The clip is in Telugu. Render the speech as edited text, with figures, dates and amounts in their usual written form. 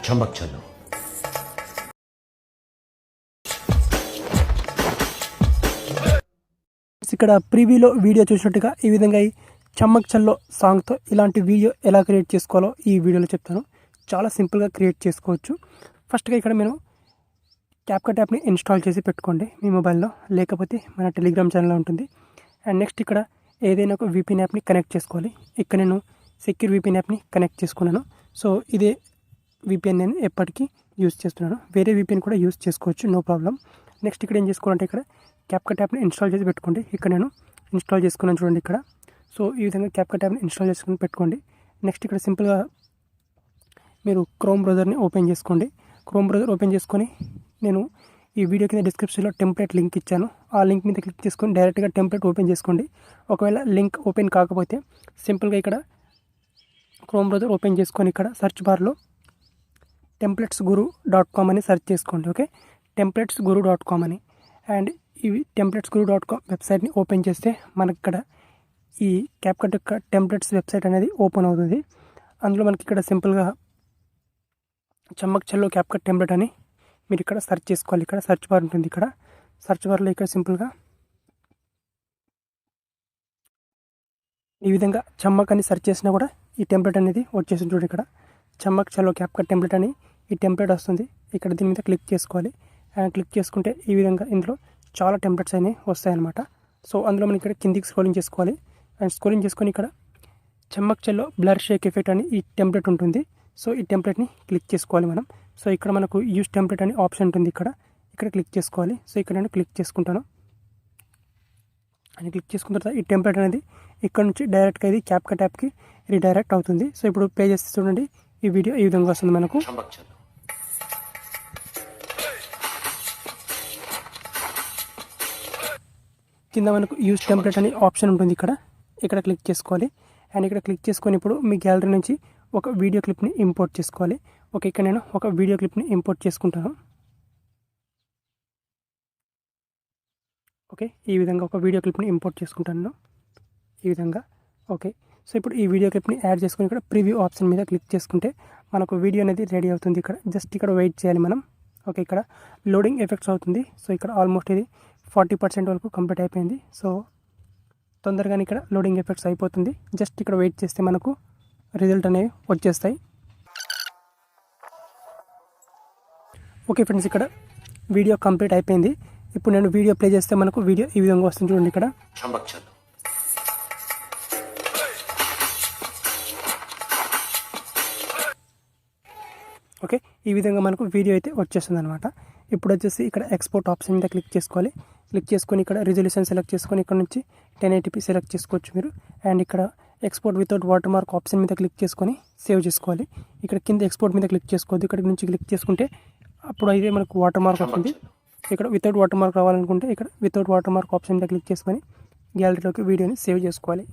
చమక్ చలో. ఇక్కడ ప్రీవ్యూలో వీడియో చూసినట్టుగా ఈ విధంగా ఈ చమ్మక్ చల్లో సాంగ్తో ఇలాంటి వీడియో ఎలా క్రియేట్ చేసుకోవాలో ఈ వీడియోలో చెప్తాను. చాలా సింపుల్గా క్రియేట్ చేసుకోవచ్చు. ఫస్ట్గా ఇక్కడ మేము క్యాప్కట్ యాప్ని ఇన్స్టాల్ చేసి పెట్టుకోండి మీ మొబైల్లో, లేకపోతే మన టెలిగ్రామ్ ఛానల్లో ఉంటుంది. అండ్ నెక్స్ట్ ఇక్కడ ఏదైనా ఒక VPN యాప్ని కనెక్ట్ చేసుకోవాలి. ఇక్కడ నేను సెక్యూర్ VPN యాప్ని కనెక్ట్ చేసుకున్నాను. సో ఇదే VPN నేను ఎప్పటికీ యూజ్ చేస్తున్నాను. వేరే VPN కూడా యూజ్ చేసుకోవచ్చు, నో ప్రాబ్లం. నెక్స్ట్ ఇక్కడ ఏం చేసుకోవాలంటే ఇక్కడ క్యాప్కట్ యాప్ని ఇన్స్టాల్ చేసి పెట్టుకోండి. ఇక్కడ నేను ఇన్స్టాల్ చేసుకున్నాను చూడండి ఇక్కడ. సో ఈ విధంగా క్యాప్కట్ యాప్ని ఇన్స్టాల్ చేసుకుని పెట్టుకోండి. నెక్స్ట్ ఇక్కడ సింపుల్గా మీరు క్రోమ్ బ్రౌజర్ని ఓపెన్ చేసుకోండి. క్రోమ్ బ్రౌజర్ ఓపెన్ చేసుకొని నేను ఈ వీడియో కింద డిస్క్రిప్షన్లో టెంప్లెట్ లింక్ ఇచ్చాను. ఆ లింక్ మీద క్లిక్ చేసుకొని డైరెక్ట్గా టెంప్లెట్ ఓపెన్ చేసుకోండి. ఒకవేళ లింక్ ఓపెన్ కాకపోతే సింపుల్గా ఇక్కడ క్రోమ్ బ్రౌజర్ ఓపెన్ చేసుకొని ఇక్కడ సెర్చ్ బార్లో templates.guru.com అని సెర్చ్ చేసుకోండి. ఓకే, templates.guru.com అని. అండ్ ఇవి templates.guru.com వెబ్సైట్ని ఓపెన్ చేస్తే మనకి ఇక్కడ ఈ క్యాప్కట్ యొక్క టెంప్లెట్స్ వెబ్సైట్ అనేది ఓపెన్ అవుతుంది. అందులో మనకి ఇక్కడ సింపుల్గా చమ్మక్ చల్లో క్యాప్కట్ టెంప్లెట్ అని మీరు ఇక్కడ సెర్చ్ చేసుకోవాలి. ఇక్కడ సెర్చ్ బార్ ఉంటుంది. ఇక్కడ సెర్చ్ బార్లో ఇక్కడ సింపుల్గా ఈ విధంగా చమ్మక్ అని సెర్చ్ చేసినా కూడా ఈ టెంప్లెట్ అనేది వచ్చేసింది చూడండి. ఇక్కడ చమ్మక్ చల్లో క్యాప్కట్ టెంప్లెట్ అని ఈ టెంప్లెట్ వస్తుంది. ఇక్కడ దీని మీద క్లిక్ చేసుకోవాలి. అండ్ క్లిక్ చేసుకుంటే ఈ విధంగా ఇందులో చాలా టెంప్లెట్స్ అనేవి వస్తాయన్నమాట. సో అందులో మనం ఇక్కడ కిందికి స్క్రోలింగ్ చేసుకోవాలి. అండ్ స్క్రోలింగ్ చేసుకొని ఇక్కడ చమ్మక్ చల్లో బ్లర్ షేక్ ఎఫెక్ట్ అని ఈ టెంప్లెట్ ఉంటుంది. సో ఈ టెంప్లెట్ని క్లిక్ చేసుకోవాలి మనం. సో ఇక్కడ మనకు యూజ్ టెంప్లెట్ అని ఆప్షన్ ఉంటుంది. ఇక్కడ క్లిక్ చేసుకోవాలి. సో ఇక్కడ నేను క్లిక్ చేసుకుంటాను. అని క్లిక్ చేసుకున్న తర్వాత ఈ టెంప్లెట్ అనేది ఇక్కడ నుంచి డైరెక్ట్గా ఇది క్యాప్కట్ యాప్కి రీడైరెక్ట్ అవుతుంది. సో ఇప్పుడు ప్లే చేస్తే చూడండి ఈ వీడియో ఈ విధంగా వస్తుంది మనకు. కింద మనకు యూజ్ టెంప్లెట్ అని ఆప్షన్ ఉంటుంది. ఇక్కడ క్లిక్ చేసుకోవాలి. అండ్ ఇక్కడ క్లిక్ చేసుకొని ఇప్పుడు మీ గ్యాలరీ నుంచి ఒక వీడియో క్లిప్ని ఇంపోర్ట్ చేసుకోవాలి. ఓకే, ఇక్కడ నేను ఒక వీడియో క్లిప్ని ఇంపోర్ట్ చేసుకుంటాను. ఓకే, ఈ విధంగా ఒక వీడియో క్లిప్ని ఇంపోర్ట్ చేసుకుంటాను ఈ విధంగా. ఓకే, సో ఇప్పుడు ఈ వీడియో క్లిప్ని యాడ్ చేసుకొని ఇక్కడ ప్రివ్యూ ఆప్షన్ మీద క్లిక్ చేసుకుంటే మనకు వీడియో అనేది రెడీ అవుతుంది. ఇక్కడ వెయిట్ చేయాలి మనం. ఓకే, ఇక్కడ లోడింగ్ ఎఫెక్ట్స్ అవుతుంది. సో ఇక్కడ ఆల్మోస్ట్ ఇది 40% వరకు కంప్లీట్ అయిపోయింది. సో తొందరగానే ఇక్కడ లోడింగ్ ఎఫెక్ట్స్ అయిపోతుంది. జస్ట్ ఇక్కడ వెయిట్ చేస్తే మనకు రిజల్ట్ అనేవి వచ్చేస్తాయి. ఓకే ఫ్రెండ్స్, ఇక్కడ వీడియో కంప్లీట్ అయిపోయింది. ఇప్పుడు నేను వీడియో ప్లే చేస్తే మనకు వీడియో ఈ విధంగా వస్తుంది చూడండి. ఇక్కడ ఓకే, ఈ విధంగా మనకు వీడియో అయితే వచ్చేస్తుంది అనమాట. ఇప్పుడు వచ్చేసి ఇక్కడ ఎక్స్పోర్ట్ ఆప్షన్ మీద క్లిక్ చేసుకోవాలి. క్లిక్ చేసుకొని ఇక్కడ రిజల్యూషన్ సెలెక్ట్ చేసుకొని ఇక్కడ నుంచి 1080p సెలెక్ట్ చేసుకోవచ్చు మీరు. అండ్ ఇక్కడ export without water mark option మీద క్లిక్ చేసుకొని సేవ్ చేసుకోవాలి. ఇక్కడ కింద ఎక్స్పోర్ట్ మీద క్లిక్ చేసుకోవద్దు. ఇక్కడ నుంచి క్లిక్ చేసుకుంటే అప్పుడు అయితే మనకు వాటర్ మార్క్ వస్తుంది. ఇక్కడ వితౌట్ వాటర్ మార్క్ రావాలనుకుంటే ఇక్కడ వితౌట్ వాటర్ మార్క్ ఆప్షన్ మీద క్లిక్ చేసుకొని గ్యాలరీలోకి వీడియోని సేవ్ చేసుకోవాలి.